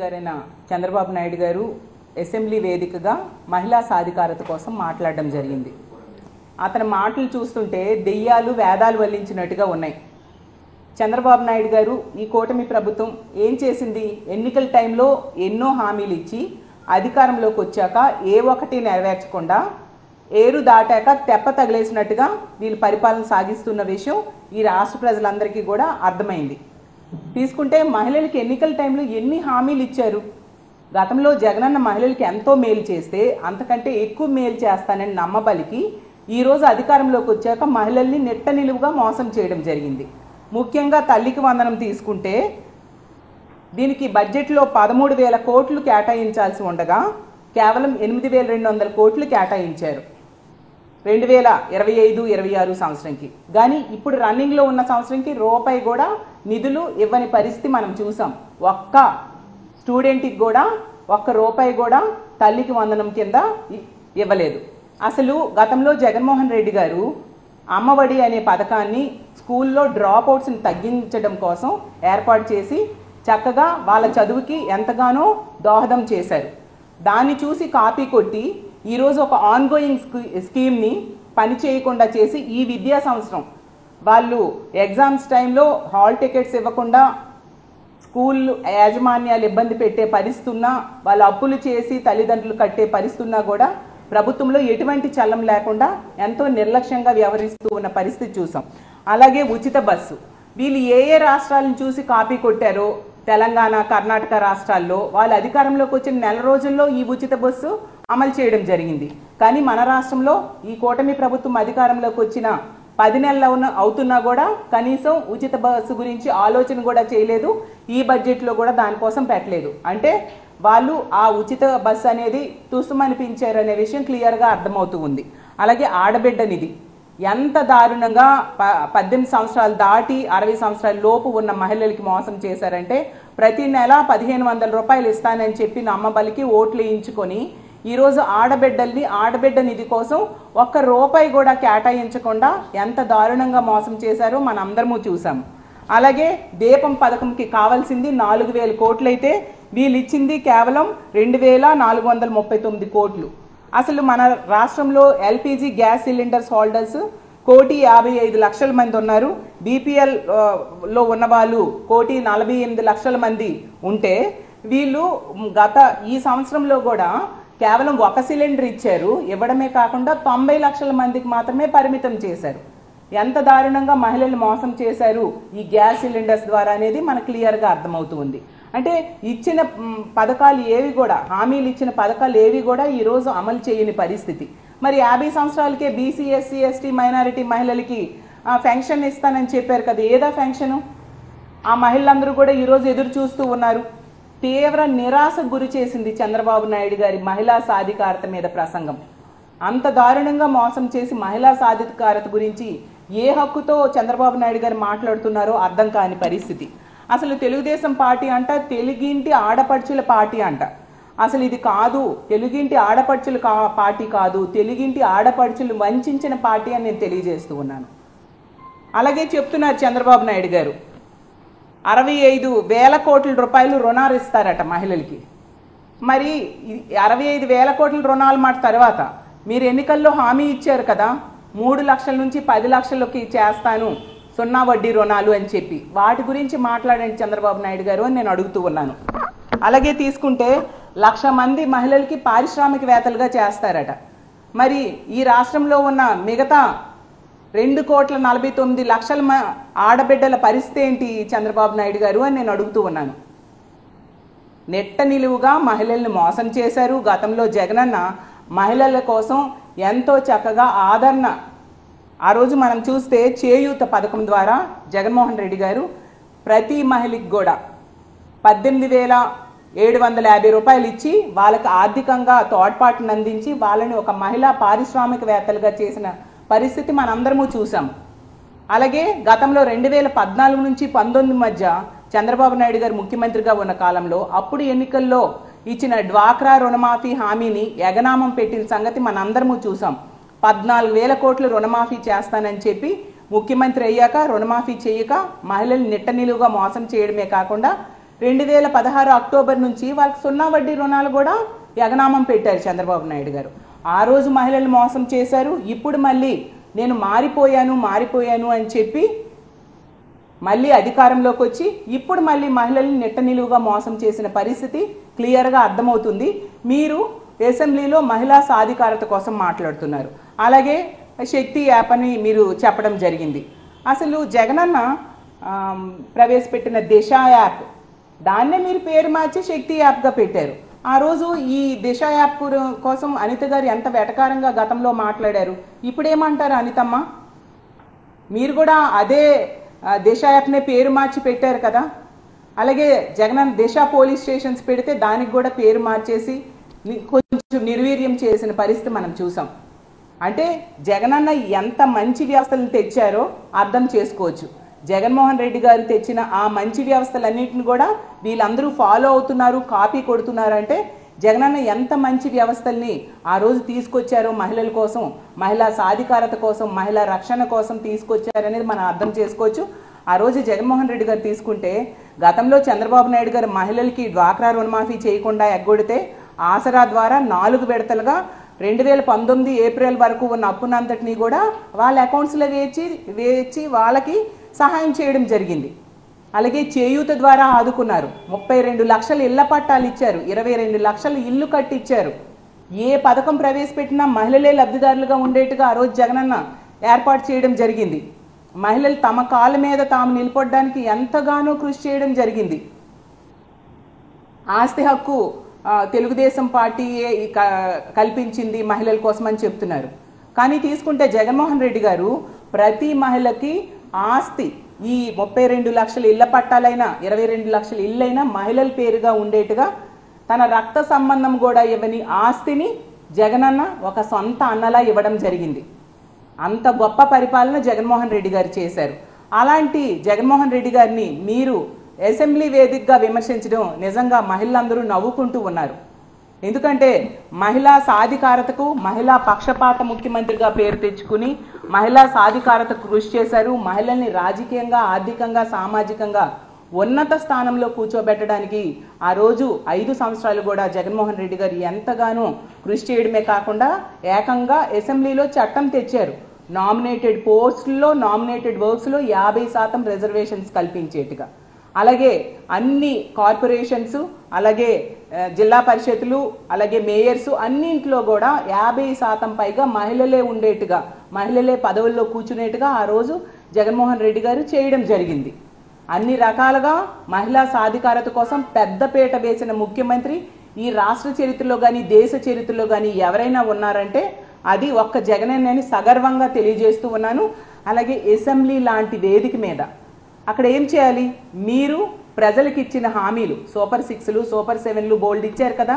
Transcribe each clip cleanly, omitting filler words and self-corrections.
గారైన చంద్రబాబు నాయుడు గారు అసెంబ్లీ వేదికగా మహిళా సాధికారత కోసం మాట్లాడడం జరిగింది. అతని మాటలు చూస్తుంటే దెయ్యాలు వేదాలు వల్లించినట్టుగా ఉన్నాయి. చంద్రబాబు నాయుడు గారు ఈ కూటమి ప్రభుత్వం ఏం చేసింది? ఎన్నికల టైంలో ఎన్నో హామీలు ఇచ్చి అధికారంలోకి వచ్చాక ఏ ఒక్కటి నెరవేర్చకుండా ఏరు దాటాక తెప్ప తగిలేసినట్టుగా వీళ్ళు పరిపాలన సాగిస్తున్న విషయం ఈ రాష్ట్ర ప్రజలందరికీ కూడా అర్థమైంది. తీసుకుంటే మహిళలకి ఎన్నికల టైంలో ఎన్ని హామీలు ఇచ్చారు. గతంలో జగనన్న మహిళలకి ఎంతో మేలు చేస్తే అంతకంటే ఎక్కువ మేలు చేస్తానని నమ్మబలికి ఈరోజు అధికారంలోకి వచ్చాక మహిళల్ని నెట్ట నిలువుగా మోసం చేయడం జరిగింది. ముఖ్యంగా తల్లికి వందనం తీసుకుంటే దీనికి బడ్జెట్లో 13,000 కోట్లు కేటాయించాల్సి ఉండగా కేవలం 8,200 కోట్లు కేటాయించారు 2025-26 సంవత్సరంకి. కానీ ఇప్పుడు రన్నింగ్లో ఉన్న సంవత్సరంకి రూపాయి కూడా నిధులు ఇవ్వని పరిస్థితి మనం చూసాం. ఒక్క స్టూడెంట్కి కూడా ఒక్క రూపాయి కూడా తల్లికి వందనం కింద ఇవ్వలేదు. అసలు గతంలో జగన్మోహన్ రెడ్డి గారు అమ్మఒడి అనే పథకాన్ని స్కూల్లో డ్రాప్ అవుట్స్ని తగ్గించడం కోసం ఏర్పాటు చేసి చక్కగా వాళ్ళ చదువుకి ఎంతగానో దోహదం చేశారు. దాన్ని చూసి కాపీ కొట్టి ఈరోజు ఒక ఆన్గోయింగ్ స్కీమ్ని పని చేయకుండా చేసి ఈ విద్యా సంవత్సరం వాళ్ళు ఎగ్జామ్స్ టైంలో హాల్ టికెట్స్ ఇవ్వకుండా స్కూల్ యాజమాన్యాలు ఇబ్బంది పెట్టే పరిస్థితి ఉన్నా, వాళ్ళు అప్పులు చేసి తల్లిదండ్రులు కట్టే పరిస్థితి ఉన్నా కూడా ప్రభుత్వంలో ఎటువంటి చల్లం లేకుండా ఎంతో నిర్లక్ష్యంగా వ్యవహరిస్తూ ఉన్న పరిస్థితి చూసాం. అలాగే ఉచిత బస్సు వీళ్ళు ఏ రాష్ట్రాలను చూసి కాపీ కొట్టారో తెలంగాణ, కర్ణాటక రాష్ట్రాల్లో వాళ్ళు అధికారంలోకి వచ్చిన నెల రోజుల్లో ఈ ఉచిత బస్సు అమలు చేయడం జరిగింది. కానీ మన రాష్ట్రంలో ఈ కూటమి ప్రభుత్వం అధికారంలోకి వచ్చిన 10 నెలలు అవుతున్నా కూడా కనీసం ఉచిత బస్సు గురించి ఆలోచన కూడా చేయలేదు. ఈ బడ్జెట్లో కూడా దానికోసం పెట్టలేదు. అంటే వాళ్ళు ఆ ఉచిత బస్సు అనేది తుస్సుమనిపించారు అనే విషయం క్లియర్గా అర్థమవుతూ ఉంది. అలాగే ఆడబిడ్డ నిధి ఎంత దారుణంగా 18 సంవత్సరాలు దాటి 60 సంవత్సరాల లోపు ఉన్న మహిళలకి మోసం చేశారంటే ప్రతి నెల 1,500 రూపాయలు ఇస్తానని చెప్పి నమ్మబలికి ఓట్లు వేయించుకొని ఈరోజు ఆడబిడ్డ నిధి కోసం ఒక్క రూపాయి కూడా కేటాయించకుండా ఎంత దారుణంగా మోసం చేశారో మనం అందరము చూసాం. అలాగే దీపం పథకంకి కావాల్సింది 4,000 కోట్లు అయితే వీళ్ళు ఇచ్చింది కేవలం 2,439 కోట్లు. అసలు మన రాష్ట్రంలో ఎల్పిజి గ్యాస్ సిలిండర్స్ హోల్డర్స్ 1,55,00,000 మంది ఉన్నారు. బీపీఎల్ లో ఉన్న వాళ్ళు 1,48,00,000 మంది ఉంటే వీళ్ళు ఈ సంవత్సరంలో కూడా కేవలం ఒక సిలిండర్ ఇచ్చారు. ఇవ్వడమే కాకుండా 90 లక్షల మందికి మాత్రమే పరిమితం చేశారు. ఎంత దారుణంగా మహిళలు మోసం చేశారు ఈ గ్యాస్ సిలిండర్స్ ద్వారా అనేది మనకు క్లియర్గా అర్థమవుతుంది. అంటే ఇచ్చిన పథకాలు ఏవి కూడా, హామీలు ఇచ్చిన పథకాలు ఏవి కూడా ఈరోజు అమలు చేయని పరిస్థితి. మరి 50 సంవత్సరాలకే బీసీ, ఎస్సీ, ఎస్టీ, మైనారిటీ మహిళలకి పెన్షన్ ఇస్తానని చెప్పారు కదా, ఏదా పెన్షను? ఆ మహిళలందరూ కూడా ఈరోజు ఎదురు చూస్తూ ఉన్నారు. తీవ్ర నిరాశకు గురి చేసింది చంద్రబాబు నాయుడు గారి మహిళా సాధికారత మీద ప్రసంగం. అంత దారుణంగా మోసం చేసి మహిళా సాధికారత గురించి ఏ హక్కుతో చంద్రబాబు నాయుడు గారు మాట్లాడుతున్నారో అర్థం కాని పరిస్థితి. అసలు తెలుగుదేశం పార్టీ అంట తెలుగింటి ఆడపడుచుల పార్టీ అంట. అసలు ఇది కాదు, తెలుగింటి ఆడపడుచుల పార్టీ కాదు, తెలుగింటి ఆడపడుచులు వంచిన పార్టీ అని నేను తెలియజేస్తూ ఉన్నాను. అలాగే చెప్తున్నారు చంద్రబాబు నాయుడు గారు 65,000 కోట్ల రూపాయలు రుణాలు ఇస్తారట మహిళలకి. మరి 65,000 కోట్ల రుణాలు మాట తర్వాత మీరు ఎన్నికల్లో హామీ ఇచ్చారు కదా 3 లక్షల నుంచి 10 లక్షలకి చేస్తాను 0 వడ్డీ రుణాలు అని చెప్పి, వాటి గురించి మాట్లాడండి చంద్రబాబు నాయుడు గారు అని నేను అడుగుతూ ఉన్నాను. అలాగే తీసుకుంటే 1,00,000 మంది మహిళలకి పారిశ్రామికవేత్తలుగా చేస్తారట. మరి ఈ రాష్ట్రంలో ఉన్న మిగతా 2,49,00,000 ఆడబిడ్డల పరిస్థితి ఏంటి చంద్రబాబు నాయుడు గారు అని నేను అడుగుతూ ఉన్నాను. నెట్ట నిలువుగా మహిళల్ని మోసం చేశారు. గతంలో జగనన్న మహిళల కోసం ఎంతో చక్కగా ఆదరణ, ఆ రోజు మనం చూస్తే చేయూత పథకం ద్వారా జగన్మోహన్ రెడ్డి గారు ప్రతి మహిళకి కూడా 18,750 రూపాయలు ఇచ్చి వాళ్ళకి ఆర్థికంగా తోడ్పాటును అందించి వాళ్ళని ఒక మహిళా పారిశ్రామికవేత్తలుగా చేసిన పరిస్థితి మనందరము చూసాం. అలాగే గతంలో 2014 నుంచి 19 మధ్య చంద్రబాబు నాయుడు గారు ముఖ్యమంత్రిగా ఉన్న కాలంలో అప్పుడు ఎన్నికల్లో ఇచ్చిన డ్వాక్రా రుణమాఫీ హామీని ఎగనామం పెట్టిన సంగతి మనందరము చూసాం. 14,000 కోట్లు రుణమాఫీ చేస్తానని చెప్పి ముఖ్యమంత్రి అయ్యాక రుణమాఫీ చేయక మహిళలు నిట్ట నిలువుగా మోసం చేయడమే కాకుండా 2016 అక్టోబర్ నుంచి వాళ్ళకి 0 వడ్డీ రుణాలు కూడా యగనామం పెట్టారు చంద్రబాబు నాయుడు గారు. ఆ రోజు మహిళలు మోసం చేశారు. ఇప్పుడు మళ్ళీ నేను మారిపోయాను అని చెప్పి మళ్ళీ అధికారంలోకి వచ్చి ఇప్పుడు మళ్ళీ మహిళల్ని నెట్ట నిలువుగా మోసం చేసిన పరిస్థితి క్లియర్గా అర్థమవుతుంది. మీరు అసెంబ్లీలో మహిళా సాధికారత కోసం మాట్లాడుతున్నారు, అలాగే శక్తి యాప్ అని మీరు చెప్పడం జరిగింది. అసలు జగనన్న ప్రవేశపెట్టిన దిశ యాప్, దాన్నే మీరు పేరు మార్చి శక్తి యాప్గా పెట్టారు. ఆ రోజు ఈ దిశ యాప్ కోసం అనిత గారు ఎంత వెటకారంగా గతంలో మాట్లాడారు. ఇప్పుడేమంటారు అనితమ్మ? మీరు కూడా అదే దిశ యాప్నే పేరు మార్చి పెట్టారు కదా. అలాగే జగనన్న దిశ పోలీస్ స్టేషన్స్ పెడితే దానికి కూడా పేరు మార్చేసి కొంచెం నిర్వీర్యం చేసిన పరిస్థితి మనం చూసాం. అంటే జగనన్న ఎంత మంచి వ్యవస్థలను తెచ్చారో అర్థం చేసుకోవచ్చు. జగన్మోహన్ రెడ్డి గారు తెచ్చిన ఆ మంచి వ్యవస్థలన్నింటిని కూడా వీళ్ళందరూ ఫాలో అవుతున్నారు, కాపీ కొడుతున్నారు. అంటే జగనన్న ఎంత మంచి వ్యవస్థల్ని ఆ రోజు తీసుకొచ్చారో మహిళల కోసం, మహిళా సాధికారత కోసం, మహిళా రక్షణ కోసం తీసుకొచ్చారనేది మనం అర్థం చేసుకోవచ్చు. ఆ రోజు జగన్మోహన్ రెడ్డి గారు తీసుకుంటే గతంలో చంద్రబాబు నాయుడు గారు మహిళలకి డ్వాక్రా రుణమాఫీ చేయకుండా ఎగ్గొడితే ఆసరా ద్వారా 4 విడతలుగా 2019 ఏప్రిల్ వరకు ఉన్న అప్పునంతటినీ కూడా వాళ్ళ అకౌంట్స్లో వేచి వాళ్ళకి సహాయం చేయడం జరిగింది. అలాగే చేయూత ద్వారా ఆదుకున్నారు. 32 లక్షల ఇళ్ల పట్టాలు ఇచ్చారు, 22 లక్షల ఇల్లు కట్టించారు. ఏ పథకం ప్రవేశపెట్టినా మహిళలే లబ్ధిదారులుగా ఉండేట్టుగా ఆ రోజు జగనన్న ఏర్పాటు చేయడం జరిగింది. మహిళలు తమ కాళ్ళ మీద తాము నిలబడడానికి ఎంతగానో కృషి చేయడం జరిగింది. ఆస్తి హక్కు తెలుగుదేశం పార్టీయే కల్పించింది మహిళల కోసం అని చెప్తున్నారు. కానీ తీసుకుంటే జగన్మోహన్ రెడ్డి గారు ప్రతి మహిళకి ఆస్తి, ఈ 32 లక్షల ఇళ్ల పట్టాలైనా 22 లక్షల ఇళ్ళైనా మహిళల పేరుగా ఉండేట్టుగా తన రక్త సంబంధం కూడా ఇవ్వని ఆస్తిని జగనన్న ఒక సొంత అన్నలా ఇవ్వడం జరిగింది. అంత గొప్ప పరిపాలన జగన్మోహన్ రెడ్డి గారు చేశారు. అలాంటి జగన్మోహన్ రెడ్డి గారిని మీరు అసెంబ్లీ వేదికగా విమర్శించడం నిజంగా మహిళలందరూ నవ్వుకుంటూ ఉన్నారు. ఎందుకంటే మహిళా సాధికారతకు మహిళా పక్షపాత ముఖ్యమంత్రిగా పేరు తెచ్చుకుని మహిళా సాధికారతకు కృషి చేశారు. మహిళల్ని రాజకీయంగా, ఆర్థికంగా, సామాజికంగా ఉన్నత స్థానంలో కూర్చోబెట్టడానికి ఆ రోజు 5 సంవత్సరాలు కూడా జగన్మోహన్ రెడ్డి గారు ఎంతగానో కృషి చేయడమే కాకుండా ఏకంగా అసెంబ్లీలో చట్టం తెచ్చారు. నామినేటెడ్ పోస్టుల్లో, నామినేటెడ్ వర్క్స్లో 50% రిజర్వేషన్స్ కల్పించేట్టుగా. అలాగే అన్ని కార్పొరేషన్స్, అలాగే జిల్లా పరిషత్లు, అలాగే మేయర్స్ అన్నింట్లో కూడా 50% పైగా మహిళలే ఉండేట్టుగా, మహిళలే పదవుల్లో కూర్చునేట్టుగా ఆ రోజు జగన్మోహన్ రెడ్డి గారు చేయడం జరిగింది. అన్ని రకాలుగా మహిళా సాధికారత కోసం పెద్దపీట వేసిన ముఖ్యమంత్రి ఈ రాష్ట్ర చరిత్రలో కానీ దేశ చరిత్రలో కానీ ఎవరైనా ఉన్నారంటే అది ఒక్క జగనన్న అని సగర్వంగా తెలియజేస్తూ ఉన్నాను. అలాగే అసెంబ్లీ లాంటి వేదిక మీద అక్కడ ఏం చేయాలి? మీరు ప్రజలకు ఇచ్చిన హామీలు, సూపర్ 6లు, సూపర్ 7లు బోల్డ్ ఇచ్చారు కదా,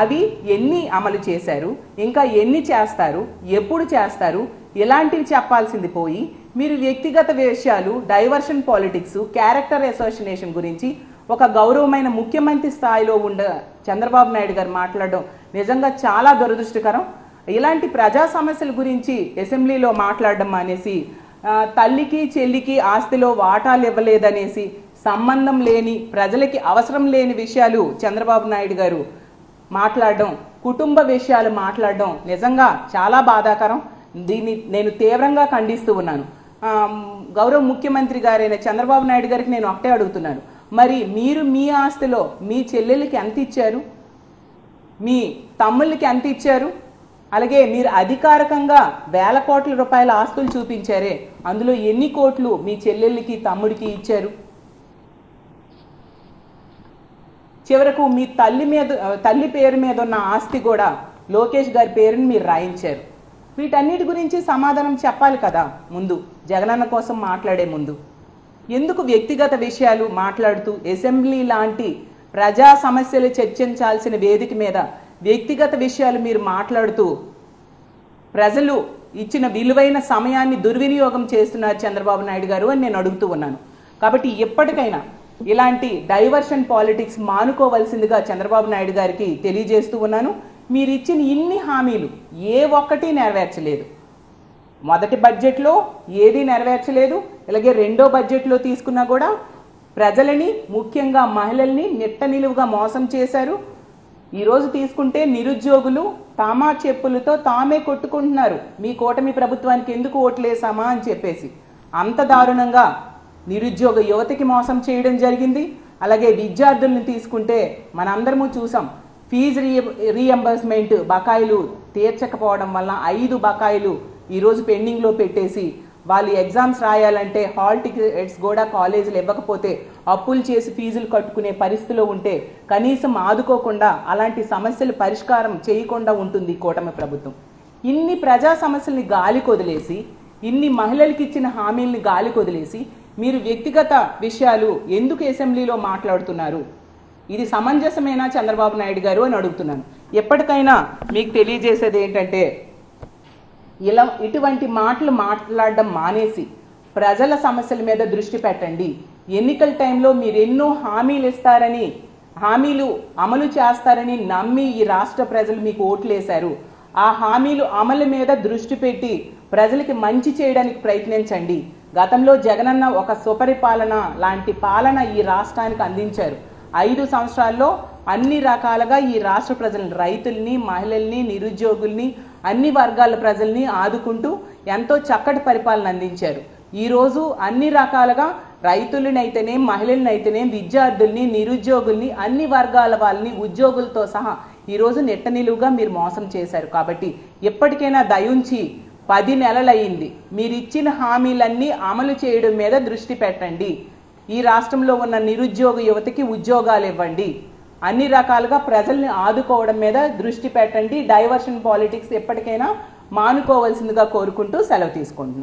అవి ఎన్ని అమలు చేశారు, ఇంకా ఎన్ని చేస్తారు, ఎప్పుడు చేస్తారు, ఇలాంటివి చెప్పాల్సింది పోయి మీరు వ్యక్తిగత విషయాలు, డైవర్షన్ పాలిటిక్స్, క్యారెక్టర్ అసోసినేషన్ గురించి ఒక గౌరవమైన ముఖ్యమంత్రి స్థాయిలో ఉండ చంద్రబాబు నాయుడు గారు మాట్లాడడం నిజంగా చాలా దురదృష్టకరం. ఇలాంటి ప్రజా సమస్యల గురించి అసెంబ్లీలో మాట్లాడడం అనేసి, తల్లికి చెల్లికి ఆస్తిలో వాటాలు ఇవ్వలేదనేసి, సంబంధం లేని ప్రజలకి అవసరం లేని విషయాలు చంద్రబాబు నాయుడు గారు మాట్లాడడం, కుటుంబ విషయాలు మాట్లాడడం నిజంగా చాలా బాధాకరం. దీన్ని నేను తీవ్రంగా ఖండిస్తూ ఉన్నాను. గౌరవ ముఖ్యమంత్రి గారైన చంద్రబాబు నాయుడు గారికి నేను ఒకటే అడుగుతున్నాను, మరి మీరు మీ ఆస్తిలో మీ చెల్లెలకి ఎంత ఇచ్చారు, మీ తమ్ముళ్ళకి ఎంత ఇచ్చారు, అలాగే మీరు అధికారికంగా వేల కోట్ల రూపాయల ఆస్తులు చూపించారే, అందులో ఎన్ని కోట్లు మీ చెల్లెళ్ళకి తమ్ముడికి ఇచ్చారు? చివరకు మీ తల్లి పేరు మీద ఉన్న ఆస్తి కూడా లోకేష్ గారి పేరుని మీరు రాయించారు. వీటన్నిటి గురించి సమాధానం చెప్పాలి కదా ముందు, జగనన్న కోసం మాట్లాడే ముందు. ఎందుకు వ్యక్తిగత విషయాలు మాట్లాడుతూ అసెంబ్లీ లాంటి ప్రజా సమస్యలు చర్చించాల్సిన వేదిక మీద వ్యక్తిగత విషయాలు మీరు మాట్లాడుతూ ప్రజలు ఇచ్చిన విలువైన సమయాన్ని దుర్వినియోగం చేస్తున్నారు చంద్రబాబు నాయుడు గారు అని నేను అడుగుతూ ఉన్నాను. కాబట్టి ఎప్పటికైనా ఇలాంటి డైవర్షన్ పాలిటిక్స్ మానుకోవాల్సిందిగా చంద్రబాబు నాయుడు గారికి తెలియజేస్తూ ఉన్నాను. మీరు ఇచ్చిన ఇన్ని హామీలు ఏ ఒక్కటి నెరవేర్చలేదు. మొదటి బడ్జెట్లో ఏది నెరవేర్చలేదు, అలాగే రెండో బడ్జెట్లో తీసుకున్నా కూడా ప్రజలని, ముఖ్యంగా మహిళల్ని నిట్ట నిలువుగా మోసం చేశారు. ఈరోజు తీసుకుంటే నిరుద్యోగులు తామా చెప్పులతో తామే కొట్టుకుంటున్నారు, మీ కూటమి ప్రభుత్వానికి ఎందుకు ఓట్లేసామా అని చెప్పేసి. అంత దారుణంగా నిరుద్యోగ యువతకి మోసం చేయడం జరిగింది. అలాగే విద్యార్థులను తీసుకుంటే మనందరము చూసాం, ఫీజు రీఎంబర్స్మెంట్ బకాయిలు తీర్చకపోవడం వల్ల 5 బకాయిలు ఈరోజు పెండింగ్లో పెట్టేసి వాళ్ళు ఎగ్జామ్స్ రాయాలంటే హాల్ టికెట్స్ కూడా కాలేజీలు ఇవ్వకపోతే అప్పులు చేసి ఫీజులు కట్టుకునే పరిస్థితిలో ఉంటే కనీసం ఆదుకోకుండా అలాంటి సమస్యలు పరిష్కారం చేయకుండా ఉంటుంది కూటమి ప్రభుత్వం. ఇన్ని ప్రజా సమస్యల్ని గాలికి వదిలేసి, ఇన్ని మహిళలకు ఇచ్చిన హామీల్ని గాలికి వదిలేసి మీరు వ్యక్తిగత విషయాలు ఎందుకు అసెంబ్లీలో మాట్లాడుతున్నారు? ఇది సమంజసమేనా చంద్రబాబు నాయుడు గారు అని అడుగుతున్నాను. ఎప్పటికైనా మీకు తెలియజేసేది ఏంటంటే, ఇటువంటి మాటలు మాట్లాడడం మానేసి ప్రజల సమస్యల మీద దృష్టి పెట్టండి. ఎన్నికల టైంలో మీరు ఎన్నో హామీలు ఇస్తారని, హామీలు అమలు చేస్తారని నమ్మి ఈ రాష్ట్ర ప్రజలు మీకు ఓట్లేశారు. ఆ హామీలు అమలు మీద దృష్టి పెట్టి ప్రజలకి మంచి చేయడానికి ప్రయత్నించండి. గతంలో జగనన్న ఒక సుపరిపాలన లాంటి పాలన ఈ రాష్ట్రానికి అందించారు. 5 సంవత్సరాల్లో అన్ని రకాలుగా ఈ రాష్ట్ర ప్రజలను, రైతుల్ని, మహిళల్ని, నిరుద్యోగుల్ని, అన్ని వర్గాల ప్రజల్ని ఆదుకుంటూ ఎంతో చక్కటి పరిపాలన అందించారు. ఈరోజు అన్ని రకాలుగా రైతులనైతేనే, మహిళలనైతేనే, విద్యార్థుల్ని, నిరుద్యోగుల్ని, అన్ని వర్గాల వాళ్ళని, ఉద్యోగులతో సహా ఈరోజు నెట్ట నిలువుగా మీరు మోసం చేశారు. కాబట్టి ఎప్పటికైనా దయుంచి 10 నెలలయ్యింది, మీరు ఇచ్చిన హామీలన్నీ అమలు చేయడం మీద దృష్టి పెట్టండి. ఈ రాష్ట్రంలో ఉన్న నిరుద్యోగ యువతకి ఉద్యోగాలు ఇవ్వండి. అన్ని రకాలుగా ప్రజల్ని ఆదుకోవడం మీద దృష్టి పెట్టండి. డైవర్షన్ పాలిటిక్స్ ఎప్పటికైనా మానుకోవాల్సిందిగా కోరుకుంటూ సెలవు తీసుకుంటున్నాను.